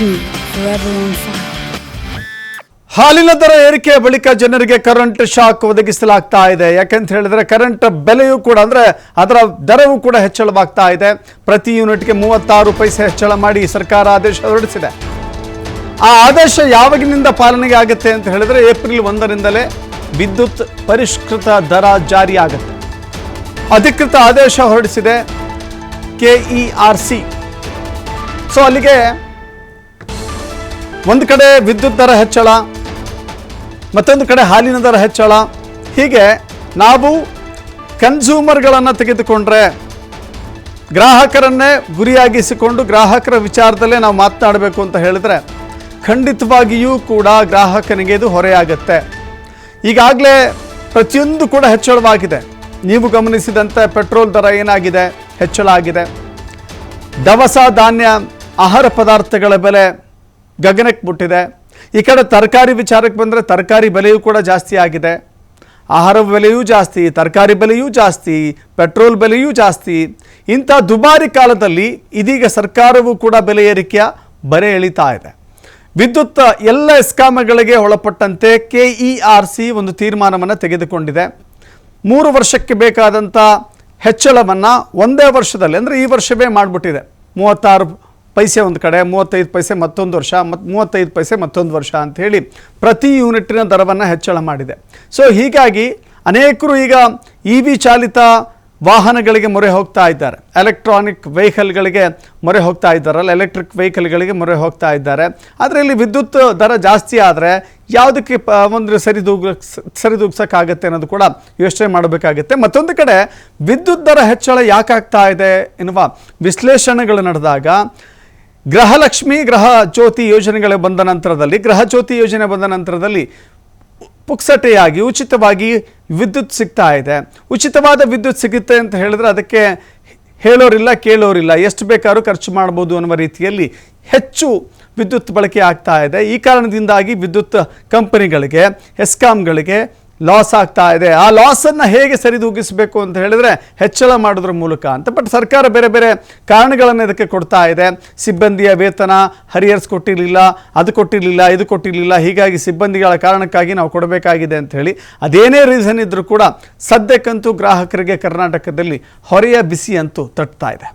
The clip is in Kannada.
me, forever on fire. ಹಾಲಿನ ದರ ಏರಿಕೆ ಬಳಿಕ ಜನರಿಗೆ ಕರೆಂಟ್ ಶಾಕ್ ಒದಗಿಸಲಾಗ್ತಾ ಇದೆ. ಯಾಕಂತ ಹೇಳಿದ್ರೆ ಕರೆಂಟ್ ಬೆಲೆಯೂ ಕೂಡ ಅಂದ್ರೆ ಅದರ ದರವೂ ಕೂಡ ಹೆಚ್ಚಳವಾಗ್ತಾ ಇದೆ. ಪ್ರತಿ ಯೂನಿಟ್ಗೆ 36 ಪೈಸೆ ಹೆಚ್ಚಳ ಮಾಡಿ ಸರ್ಕಾರ ಆದೇಶ ಹೊರಡಿಸಿದೆ. ಆ ಆದೇಶ ಯಾವಾಗಿನಿಂದ ಪಾಲನೆಗೆ ಆಗುತ್ತೆ ಅಂತ ಹೇಳಿದ್ರೆ ಏಪ್ರಿಲ್ 1ರಿಂದಲೇ ವಿದ್ಯುತ್ ಪರಿಷ್ಕೃತ ದರ ಜಾರಿಯಾಗುತ್ತೆ. ಅಧಿಕೃತ ಆದೇಶ ಹೊರಡಿಸಿದೆ KERC. ಸೊ ಅಲ್ಲಿಗೆ ಒಂದು ಕಡೆ ವಿದ್ಯುತ್ ದರ ಹೆಚ್ಚಳ, ಮತ್ತೊಂದು ಕಡೆ ಹಾಲಿನ ದರ ಹೆಚ್ಚಳ. ಹೀಗೆ ನಾವು ಕನ್ಸ್ಯೂಮರ್ಗಳನ್ನು ತೆಗೆದುಕೊಂಡ್ರೆ, ಗ್ರಾಹಕರನ್ನೇ ಗುರಿಯಾಗಿಸಿಕೊಂಡು ಗ್ರಾಹಕರ ವಿಚಾರದಲ್ಲೇ ನಾವು ಮಾತನಾಡಬೇಕು ಅಂತ ಹೇಳಿದ್ರೆ ಖಂಡಿತವಾಗಿಯೂ ಕೂಡ ಗ್ರಾಹಕನಿಗೆ ಇದು ಹೊರೆಯಾಗುತ್ತೆ. ಈಗಾಗಲೇ ಪ್ರತಿಯೊಂದು ಕೂಡ ಹೆಚ್ಚಳವಾಗಿದೆ. ನೀವು ಗಮನಿಸಿದಂತೆ ಪೆಟ್ರೋಲ್ ದರ ಏನಾಗಿದೆ, ಹೆಚ್ಚಳ ಆಗಿದೆ. ದವಸ ಧಾನ್ಯ ಆಹಾರ ಪದಾರ್ಥಗಳ ಬೆಲೆ ಗಗನಕ್ಕೆ ಮುಟ್ಟಿದೆ. ಈ ಕಡೆ ತರಕಾರಿ ವಿಚಾರಕ್ಕೆ ಬಂದರೆ ತರಕಾರಿ ಬೆಲೆಯೂ ಕೂಡ ಜಾಸ್ತಿ ಆಗಿದೆ. ಆಹಾರ ಬೆಲೆಯೂ ಜಾಸ್ತಿ, ತರಕಾರಿ ಬೆಲೆಯೂ ಜಾಸ್ತಿ, ಪೆಟ್ರೋಲ್ ಬೆಲೆಯೂ ಜಾಸ್ತಿ. ಇಂಥ ದುಬಾರಿ ಕಾಲದಲ್ಲಿ ಇದೀಗ ಸರ್ಕಾರವೂ ಕೂಡ ಬೆಲೆ ಏರಿಕೆಯ ಬರೆ ಎಳಿತಾ ಇದೆ. ವಿದ್ಯುತ್ ಎಲ್ಲ ಎಸ್ಕಾಂಗಳಿಗೆ ಒಳಪಟ್ಟಂತೆ KERC ಒಂದು ತೀರ್ಮಾನವನ್ನು ತೆಗೆದುಕೊಂಡಿದೆ. 3 ವರ್ಷಕ್ಕೆ ಬೇಕಾದಂಥ ಹೆಚ್ಚಳವನ್ನು ಒಂದೇ ವರ್ಷದಲ್ಲಿ, ಅಂದರೆ ಈ ವರ್ಷವೇ ಮಾಡಿಬಿಟ್ಟಿದೆ. 36 ಪೈಸೆ ಒಂದು ಕಡೆ, 35 ಪೈಸೆ ಮತ್ತೊಂದು ವರ್ಷ, ಮತ್ತು 35 ಪೈಸೆ ಮತ್ತೊಂದು ವರ್ಷ ಅಂಥೇಳಿ ಪ್ರತಿ ಯೂನಿಟ್ಟಿನ ದರವನ್ನು ಹೆಚ್ಚಳ ಮಾಡಿದೆ. ಸೊ ಹೀಗಾಗಿ ಅನೇಕರು ಈಗ EV ಚಾಲಿತ ವಾಹನಗಳಿಗೆ ಮೊರೆ ಹೋಗ್ತಾ ಇದ್ದಾರೆ. ಎಲೆಕ್ಟ್ರಾನಿಕ್ ವೆಹಿಕಲ್ಗಳಿಗೆ ಮೊರೆ ಹೋಗ್ತಾ ಇದ್ದಾರಲ್ಲ, ಎಲೆಕ್ಟ್ರಿಕ್ ವೆಹಿಕಲ್ಗಳಿಗೆ ಮೊರೆ ಹೋಗ್ತಾ ಇದ್ದಾರೆ. ಆದರೆ ಇಲ್ಲಿ ವಿದ್ಯುತ್ ದರ ಜಾಸ್ತಿ ಆದರೆ ಯಾವುದಕ್ಕೆ ಒಂದು ಸರಿದೂಗಿಸೋಕ್ಕಾಗತ್ತೆ ಅನ್ನೋದು ಕೂಡ ಯೋಚನೆ ಮಾಡಬೇಕಾಗುತ್ತೆ. ಮತ್ತೊಂದು ಕಡೆ ವಿದ್ಯುತ್ ದರ ಹೆಚ್ಚಳ ಯಾಕಾಗ್ತಾ ಇದೆ ಎನ್ನುವ ವಿಶ್ಲೇಷಣೆಗಳು ನಡೆದಾಗ ಗೃಹಲಕ್ಷ್ಮಿ, ಗೃಹ ಜ್ಯೋತಿ ಯೋಜನೆಗಳ ಬಂದ ನಂತರದಲ್ಲಿ ಪುಕ್ಸಟೆಯಾಗಿ ಉಚಿತವಾಗಿ ವಿದ್ಯುತ್ ಸಿಗ್ತಾ ಇದೆ. ಉಚಿತವಾದ ವಿದ್ಯುತ್ ಸಿಗುತ್ತೆ ಅಂತ ಹೇಳಿದ್ರೆ ಅದಕ್ಕೆ ಹೇಳೋರಿಲ್ಲ, ಕೇಳೋರಿಲ್ಲ, ಎಷ್ಟು ಬೇಕಾದ್ರೂ ಖರ್ಚು ಮಾಡ್ಬೋದು ಅನ್ನುವ ರೀತಿಯಲ್ಲಿ ಹೆಚ್ಚು ವಿದ್ಯುತ್ ಬಳಕೆ ಆಗ್ತಾ ಇದೆ. ಈ ಕಾರಣದಿಂದಾಗಿ ವಿದ್ಯುತ್ ಕಂಪನಿಗಳಿಗೆ, ಎಸ್ಕಾಂಗಳಿಗೆ ಲಾಸ್ ಆಗ್ತಾ ಇದೆ. ಆ ಲಾಸನ್ನು ಹೇಗೆ ಸರಿದೂಗಿಸಬೇಕು ಅಂತ ಹೇಳಿದ್ರೆ ಹೆಚ್ಚಳ ಮಾಡೋದ್ರ ಮೂಲಕ ಅಂತ. ಬಟ್ ಸರ್ಕಾರ ಬೇರೆ ಬೇರೆ ಕಾರಣಗಳನ್ನು ಇದಕ್ಕೆ ಕೊಡ್ತಾ ಇದೆ. ಸಿಬ್ಬಂದಿಯ ವೇತನ ಹರಿಯರ್ಸ್ ಕೊಟ್ಟಿರಲಿಲ್ಲ, ಅದು ಕೊಟ್ಟಿರಲಿಲ್ಲ, ಇದು ಕೊಟ್ಟಿರಲಿಲ್ಲ, ಹೀಗಾಗಿ ಸಿಬ್ಬಂದಿಗಳ ಕಾರಣಕ್ಕಾಗಿ ನಾವು ಕೊಡಬೇಕಾಗಿದೆ ಅಂತ ಹೇಳಿ ಅದೇನೇ ರೀಸನ್ ಇದ್ದರೂ ಕೂಡ ಸದ್ಯಕ್ಕಂತೂ ಗ್ರಾಹಕರಿಗೆ ಕರ್ನಾಟಕದಲ್ಲಿ ಹೊರೆಯ ಬಿಸಿ ಅಂತೂ ತಟ್ತಾ ಇದೆ.